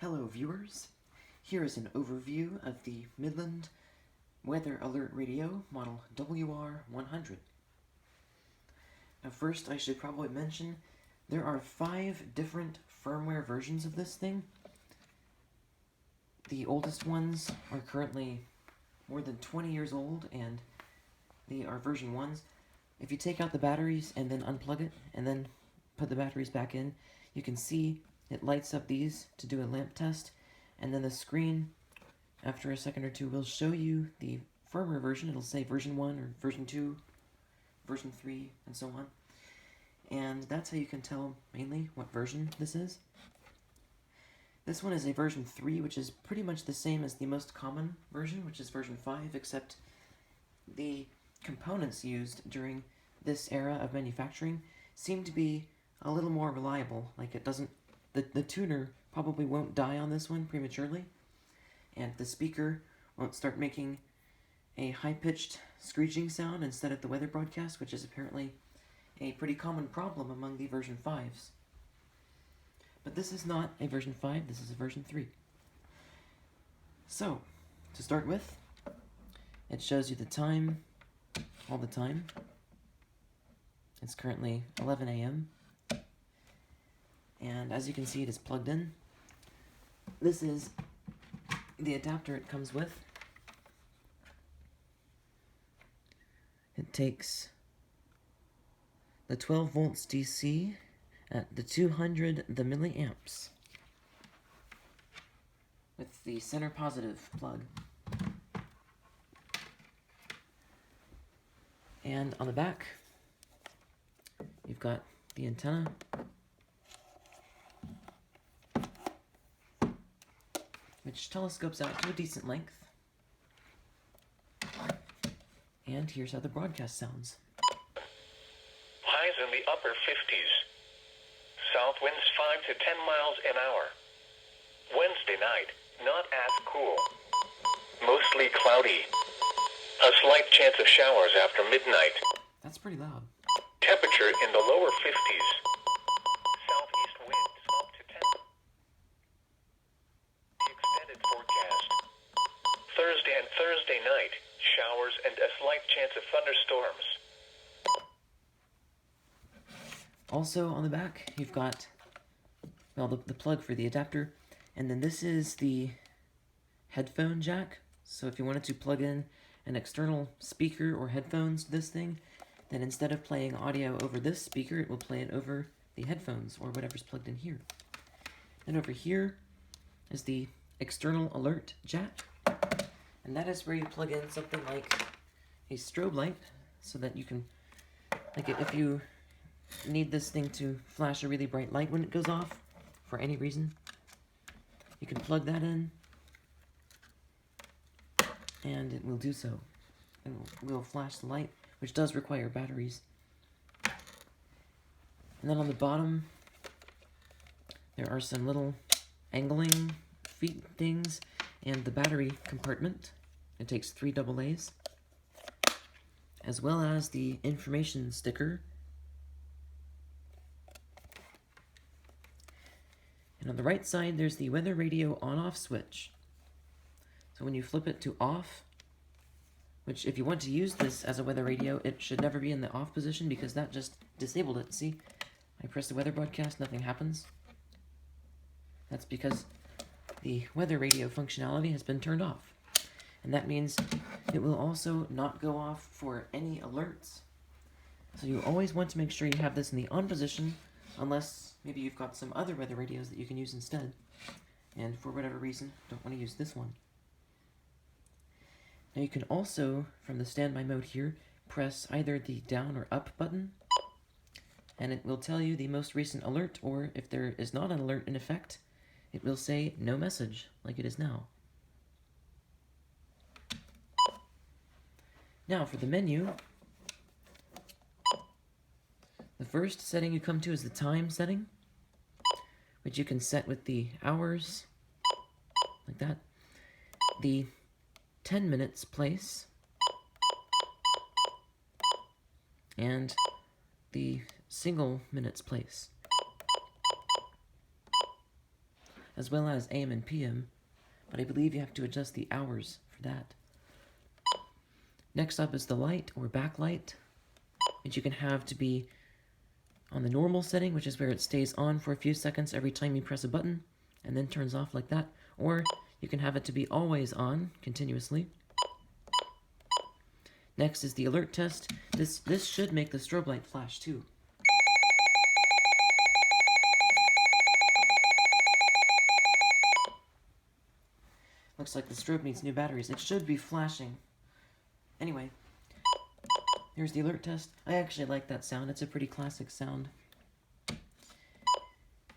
Hello viewers, here is an overview of the Midland Weather Alert Radio model WR100. Now first I should probably mention there are 5 different firmware versions of this thing. The oldest ones are currently more than 20 years old and they are version 1s. If you take out the batteries and then unplug it and then put the batteries back in, you can see it lights up these to do a lamp test, and then the screen after a second or two will show you the firmware version. It'll say version 1 or version 2, version 3, and so on. And that's how you can tell mainly what version this is. This one is a version 3, which is pretty much the same as the most common version, which is version 5, except the components used during this era of manufacturing seem to be a little more reliable. Like, it doesn't, the tuner probably won't die on this one prematurely, and the speaker won't start making a high-pitched screeching sound instead of the weather broadcast, which is apparently a pretty common problem among the version 5s. But this is not a version 5, this is a version 3. So, to start with, it shows you the time all the time. It's currently 11 a.m. And as you can see, it is plugged in. This is the adapter it comes with. It takes the 12 volts DC at the 200 milliamps with the center positive plug. And on the back, you've got the antenna, which telescopes out to a decent length. And here's how the broadcast sounds. Highs in the upper 50s. South winds 5 to 10 miles an hour. Wednesday night, not as cool. Mostly cloudy. A slight chance of showers after midnight. That's pretty loud. Temperature in the lower 50s. Southeast winds up to 10. The extended forecast. Thursday and Thursday night, showers and a slight chance of thunderstorms. Also on the back, you've got, well, the plug for the adapter, and then this is the headphone jack. So if you wanted to plug in an external speaker or headphones to this thing, then instead of playing audio over this speaker, it will play it over the headphones or whatever's plugged in here. Then over here is the external alert jack, and that is where you plug in something like a strobe light so that you can, like, if you need this thing to flash a really bright light when it goes off for any reason, you can plug that in and it will do so. It will flash the light, which does require batteries. And then on the bottom, there are some little angling feet things and the battery compartment. It takes 3 AA's, as well as the information sticker. And on the right side, there's the weather radio on-off switch. So when you flip it to off, which if you want to use this as a weather radio, it should never be in the off position because that just disabled it. See, I press the weather broadcast, nothing happens. That's because the weather radio functionality has been turned off. And that means it will also not go off for any alerts. So you always want to make sure you have this in the on position, unless maybe you've got some other weather radios that you can use instead, and for whatever reason don't want to use this one. Now you can also, from the standby mode here, press either the down or up button, and it will tell you the most recent alert, or if there is not an alert in effect, it will say no message, like it is now. Now for the menu, the first setting you come to is the time setting, which you can set with the hours, like that. The 10 minutes place, and the single minutes place. as well as AM and PM, but I believe you have to adjust the hours for that. Next up is the light or backlight, which you can have to be on the normal setting, which is where it stays on for a few seconds every time you press a button and then turns off like that, or you can have it to be always on continuously. Next is the alert test. This should make the strobe light flash too. Looks like the strobe needs new batteries. It should be flashing. Anyway, here's the alert test. I actually like that sound. It's a pretty classic sound.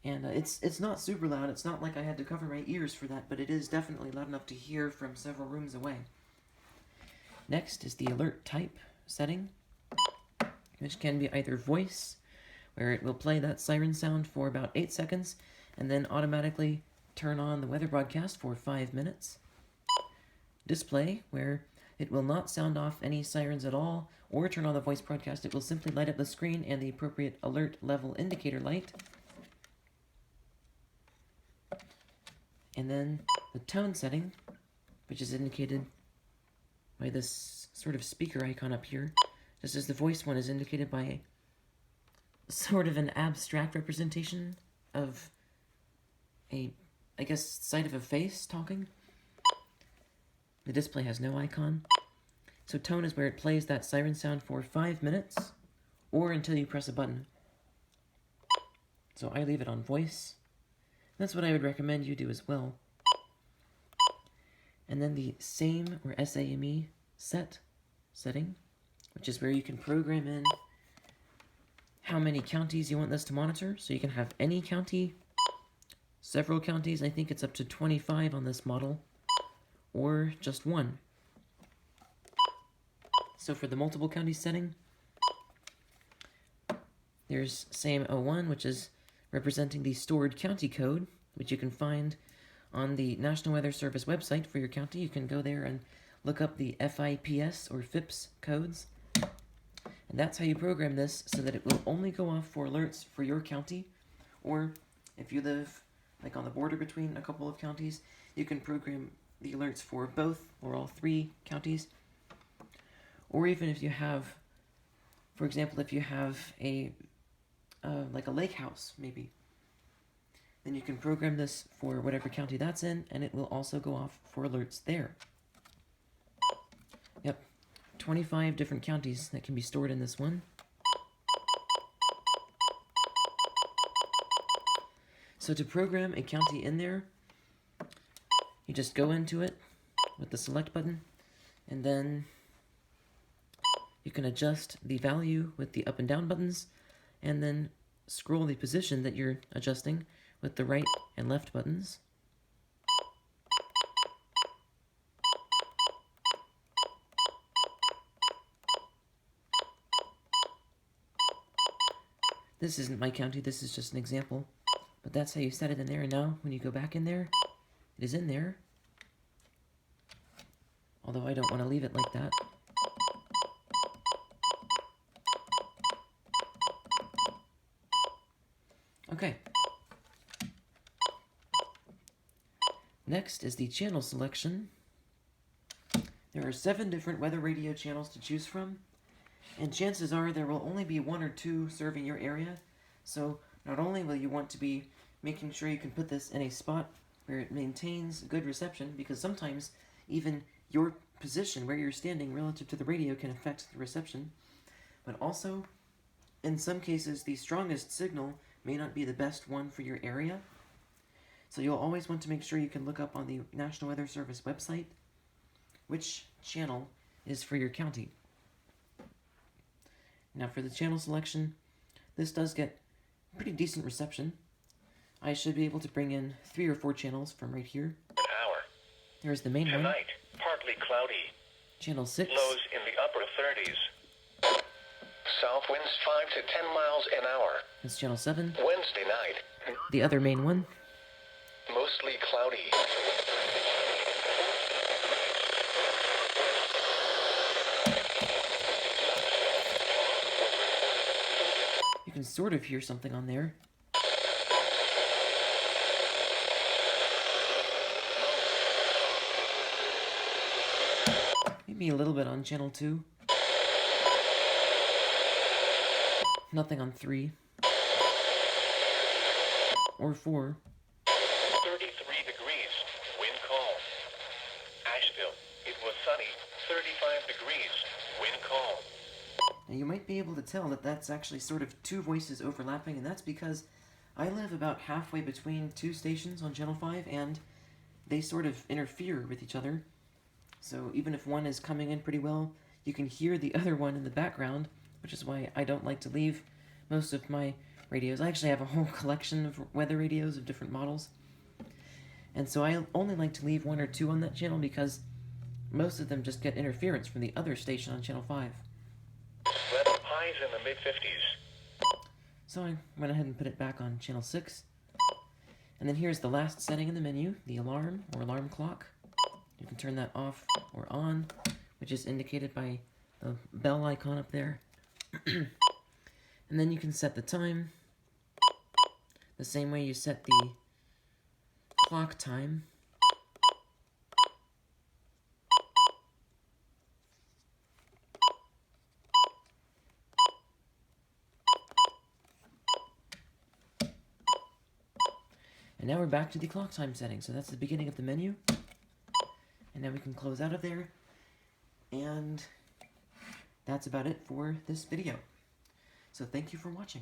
And it's not super loud. It's not like I had to cover my ears for that, but it is definitely loud enough to hear from several rooms away. Next is the alert type setting, which can be either voice, where it will play that siren sound for about 8 seconds, and then automatically turn on the weather broadcast for 5 minutes. Display, where it will not sound off any sirens at all, or turn on the voice broadcast. It will simply light up the screen and the appropriate alert level indicator light. And then the tone setting, which is indicated by this sort of speaker icon up here, just as the voice one is indicated by sort of an abstract representation of a, I guess, side of a face talking. The display has no icon. So tone is where it plays that siren sound for 5 minutes, or until you press a button. So I leave it on voice. That's what I would recommend you do as well. And then the SAME or SAME set setting, which is where you can program in how many counties you want this to monitor. So you can have any county, several counties. I think it's up to 25 on this model, or just one. So for the multiple county setting, there's SAME01, which is representing the stored county code, which you can find on the National Weather Service website for your county. You can go there and look up the FIPS or FIPS codes. And that's how you program this so that it will only go off for alerts for your county. Or if you live like on the border between a couple of counties, you can program the alerts for both or all 3 counties. Or even if you have, for example, if you have a like a lake house, maybe, then you can program this for whatever county that's in, and it will also go off for alerts there. Yep, 25 different counties that can be stored in this one. So to program a county in there, you just go into it with the select button, and then you can adjust the value with the up and down buttons, and then scroll the position that you're adjusting with the right and left buttons. This isn't my county, this is just an example, but that's how you set it in there. And now when you go back in there, it is in there, although I don't want to leave it like that. Okay. Next is the channel selection. There are 7 different weather radio channels to choose from, and chances are there will only be 1 or 2 serving your area. So not only will you want to be making sure you can put this in a spot where it maintains good reception, because sometimes even your position where you're standing relative to the radio can affect the reception, but also in some cases the strongest signal may not be the best one for your area. So you'll always want to make sure you can look up on the National Weather Service website which channel is for your county. Now for the channel selection, this does get pretty decent reception. I should be able to bring in 3 or 4 channels from right here. An hour. There's the main one. Tonight, partly cloudy. Channel 6. Lows in the upper 30s. South winds 5 to 10 miles an hour. That's channel 7. Wednesday night. The other main one. Mostly cloudy. You can sort of hear something on there. Maybe a little bit on channel 2. Nothing on 3. Or 4. 33 degrees, wind calm. Asheville, it was sunny, 35 degrees, wind calm. Now you might be able to tell that that's actually sort of 2 voices overlapping, and that's because I live about halfway between 2 stations on channel 5, and they sort of interfere with each other. So even if one is coming in pretty well, you can hear the other one in the background, which is why I don't like to leave most of my radios. I actually have a whole collection of weather radios of different models. And so I only like to leave 1 or 2 on that channel because most of them just get interference from the other station on channel 5. Weather highs in the mid-50s. So I went ahead and put it back on channel 6. And then here's the last setting in the menu, the alarm or alarm clock. You can turn that off or on, which is indicated by the bell icon up there. And then you can set the time the same way you set the clock time. And now we're back to the clock time setting, so that's the beginning of the menu. And now we can close out of there. And that's about it for this video. So thank you for watching.